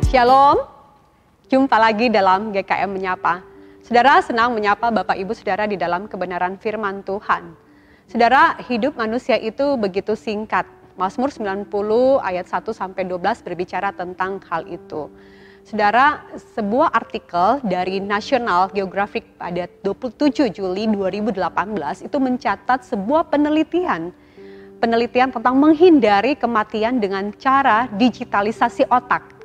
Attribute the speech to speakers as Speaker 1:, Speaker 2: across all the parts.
Speaker 1: Shalom, jumpa lagi dalam GKM Menyapa. Saudara, senang menyapa Bapak Ibu Saudara di dalam kebenaran firman Tuhan. Saudara, hidup manusia itu begitu singkat. Mazmur 90 ayat 1-12 berbicara tentang hal itu. Saudara, sebuah artikel dari National Geographic pada 27 Juli 2018 itu mencatat sebuah penelitian tentang menghindari kematian dengan cara digitalisasi otak.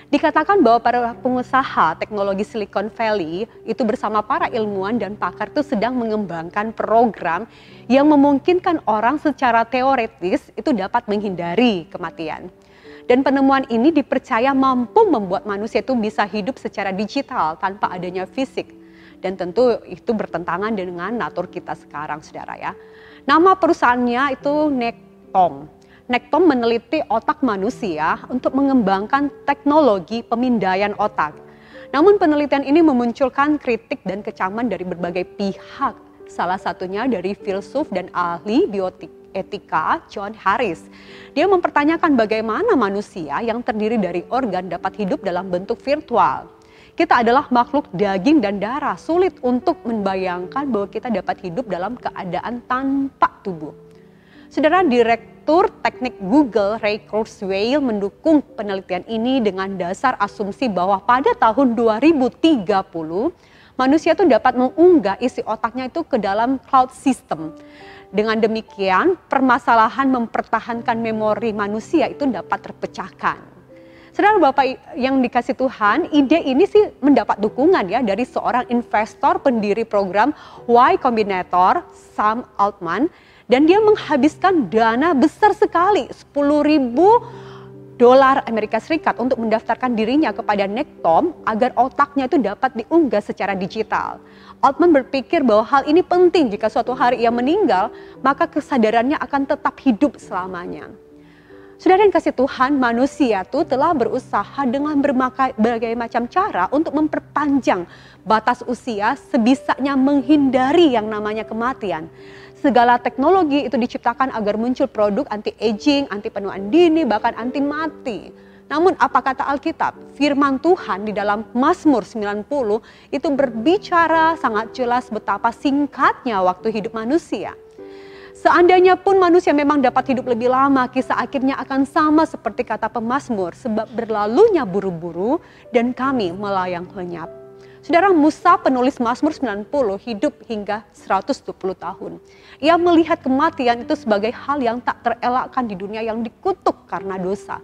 Speaker 1: Dikatakan bahwa para pengusaha teknologi Silicon Valley itu bersama para ilmuwan dan pakar itu sedang mengembangkan program yang memungkinkan orang secara teoretis itu dapat menghindari kematian. Dan penemuan ini dipercaya mampu membuat manusia itu bisa hidup secara digital tanpa adanya fisik. Dan tentu itu bertentangan dengan natur kita sekarang, saudara ya. Nama perusahaannya itu Nectom. Nectom meneliti otak manusia untuk mengembangkan teknologi pemindaian otak. Namun penelitian ini memunculkan kritik dan kecaman dari berbagai pihak. Salah satunya dari filsuf dan ahli bioetika John Harris. Dia mempertanyakan bagaimana manusia yang terdiri dari organ dapat hidup dalam bentuk virtual. Kita adalah makhluk daging dan darah, sulit untuk membayangkan bahwa kita dapat hidup dalam keadaan tanpa tubuh. Saudara, Direktur Teknik Google Ray Kurzweil mendukung penelitian ini dengan dasar asumsi bahwa pada tahun 2030 manusia itu dapat mengunggah isi otaknya itu ke dalam cloud system. Dengan demikian, permasalahan mempertahankan memori manusia itu dapat terpecahkan. Saudara Bapak yang dikasih Tuhan, ide ini sih mendapat dukungan ya dari seorang investor pendiri program Y Combinator, Sam Altman. Dan dia menghabiskan dana besar sekali, $10.000 Amerika Serikat untuk mendaftarkan dirinya kepada Nectom agar otaknya itu dapat diunggah secara digital. Altman berpikir bahwa hal ini penting jika suatu hari ia meninggal, maka kesadarannya akan tetap hidup selamanya. Saudara yang kasih Tuhan, manusia itu telah berusaha dengan berbagai macam cara untuk memperpanjang batas usia sebisanya menghindari yang namanya kematian. Segala teknologi itu diciptakan agar muncul produk anti-aging, anti penuaan dini, bahkan anti mati. Namun apa kata Alkitab? Firman Tuhan di dalam Mazmur 90 itu berbicara sangat jelas betapa singkatnya waktu hidup manusia. Seandainya pun manusia memang dapat hidup lebih lama, kisah akhirnya akan sama seperti kata pemazmur, sebab berlalunya buru-buru dan kami melayang lenyap. Saudara, Musa penulis Mazmur 90 hidup hingga 120 tahun. Ia melihat kematian itu sebagai hal yang tak terelakkan di dunia yang dikutuk karena dosa.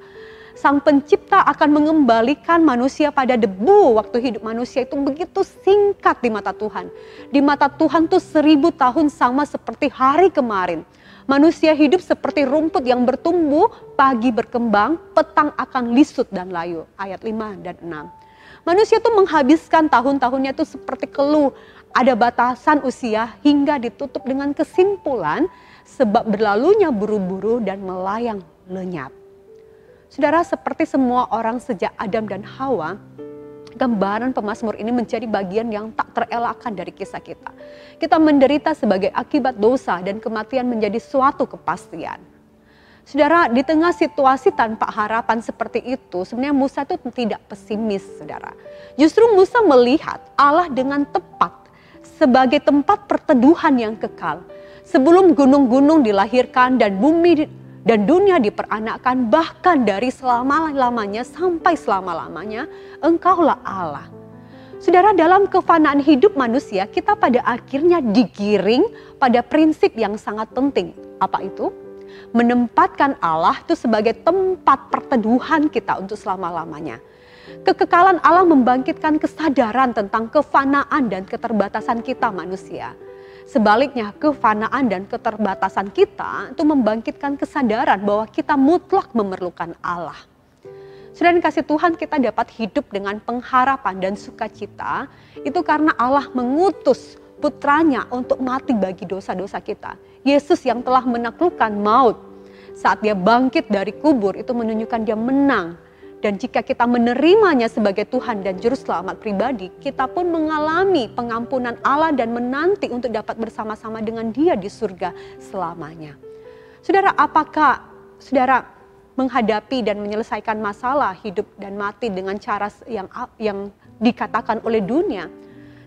Speaker 1: Sang pencipta akan mengembalikan manusia pada debu. Waktu hidup manusia itu begitu singkat di mata Tuhan. Di mata Tuhan tuh 1000 tahun sama seperti hari kemarin. Manusia hidup seperti rumput yang bertumbuh, pagi berkembang, petang akan lisut dan layu. Ayat 5 dan 6. Manusia itu menghabiskan tahun-tahunnya itu seperti keluh. Ada batasan usia hingga ditutup dengan kesimpulan sebab berlalunya buru-buru dan melayang lenyap. Saudara, seperti semua orang sejak Adam dan Hawa, gambaran pemazmur ini menjadi bagian yang tak terelakkan dari kisah kita. Kita menderita sebagai akibat dosa dan kematian menjadi suatu kepastian. Saudara, di tengah situasi tanpa harapan seperti itu, sebenarnya Musa itu tidak pesimis, saudara. Justru Musa melihat Allah dengan tepat sebagai tempat perteduhan yang kekal. Sebelum gunung-gunung dilahirkan dan bumi dan dunia diperanakkan, bahkan dari selama-lamanya sampai selama-lamanya, Engkaulah Allah. Saudara, dalam kefanaan hidup manusia, kita pada akhirnya digiring pada prinsip yang sangat penting. Apa itu? Menempatkan Allah itu sebagai tempat perteduhan kita untuk selama-lamanya. Kekekalan Allah membangkitkan kesadaran tentang kefanaan dan keterbatasan kita manusia. Sebaliknya, kefanaan dan keterbatasan kita itu membangkitkan kesadaran bahwa kita mutlak memerlukan Allah. Saudara yang kasih Tuhan, kita dapat hidup dengan pengharapan dan sukacita itu karena Allah mengutus putranya untuk mati bagi dosa-dosa kita. Yesus yang telah menaklukkan maut. Saat dia bangkit dari kubur itu menunjukkan dia menang. Dan jika kita menerimanya sebagai Tuhan dan Juru Selamat pribadi, kita pun mengalami pengampunan Allah dan menanti untuk dapat bersama-sama dengan dia di surga selamanya. Saudara, apakah saudara menghadapi dan menyelesaikan masalah hidup dan mati dengan cara yang dikatakan oleh dunia.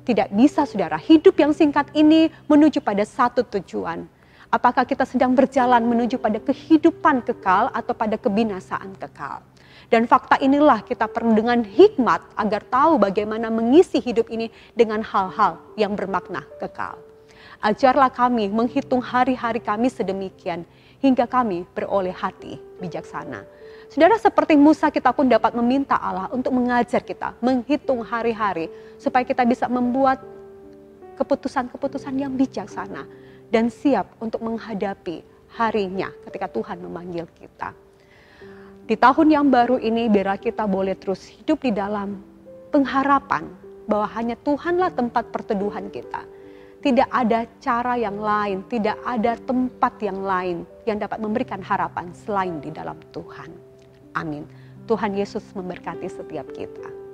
Speaker 1: Tidak bisa, saudara, hidup yang singkat ini menuju pada satu tujuan. Apakah kita sedang berjalan menuju pada kehidupan kekal atau pada kebinasaan kekal? Dan fakta inilah kita perlu dengan hikmat agar tahu bagaimana mengisi hidup ini dengan hal-hal yang bermakna kekal. Ajarlah kami menghitung hari-hari kami sedemikian hingga kami beroleh hati bijaksana. Saudara, seperti Musa, kita pun dapat meminta Allah untuk mengajar kita menghitung hari-hari supaya kita bisa membuat keputusan-keputusan yang bijaksana dan siap untuk menghadapi harinya ketika Tuhan memanggil kita. Di tahun yang baru ini, biarlah kita boleh terus hidup di dalam pengharapan bahwa hanya Tuhanlah tempat perteduhan kita. Tidak ada cara yang lain, tidak ada tempat yang lain yang dapat memberikan harapan selain di dalam Tuhan. Amin. Tuhan Yesus memberkati setiap kita.